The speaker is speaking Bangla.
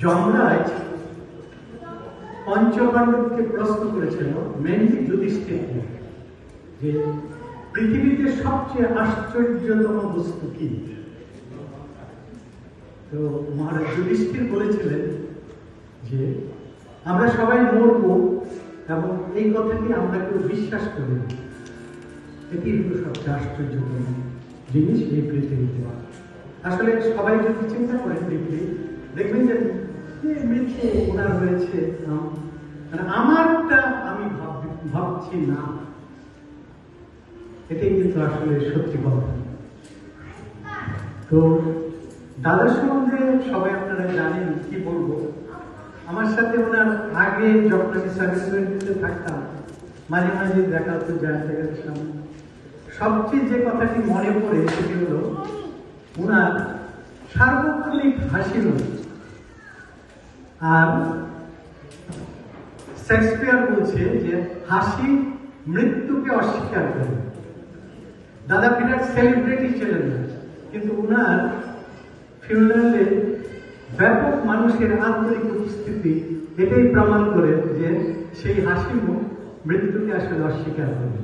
যমরাজ পঞ্চপাণ্ডবকে প্রশ্ন করেছিল, মেনলি যুধিষ্ঠিরকে, যে পৃথিবীতে সবচেয়ে আশ্চর্যতম বস্তু কি? তো মহারাজ যুধিষ্ঠির বলেছিলেন যে আমরা সবাই মরব এবং এই কথাটি আমরা কেউ বিশ্বাস করি। এটি হলো সবচেয়ে আশ্চর্যতম জিনিস এই পৃথিবীতে। আসলে সবাই যদি চিন্তা করেন দেখবেন যে মৃত্যু ওনার হয়েছে, মানে আমারটা আমি ভাবছি না, এটাই কিন্তু আসলে সত্যি কথা। তো দাদার সম্বন্ধে সবাই আপনারা জানেন, কি বলবো। আমার সাথে ওনার আগে যখন আমি সার্ভিসে থাকতাম মাঝে মাঝে দেখা হতো জায়গার সামনে। সবচেয়ে যে কথাটি মনে পড়ে সেটি হলো ওনার সার্বক্ষণিক হাসির। আর শেক্সপিয়ার বলছে যে হাসি মৃত্যুকে অস্বীকার করে। দাদা বিরাট সেলিব্রিটি ছিলেন না, কিন্তু ওনার ফিউনারালে ব্যাপক মানুষের আন্তরিক উপস্থিতি এটাই প্রমাণ করে যে সেই হাসি মুখ মৃত্যুকে আসলে অস্বীকার করে।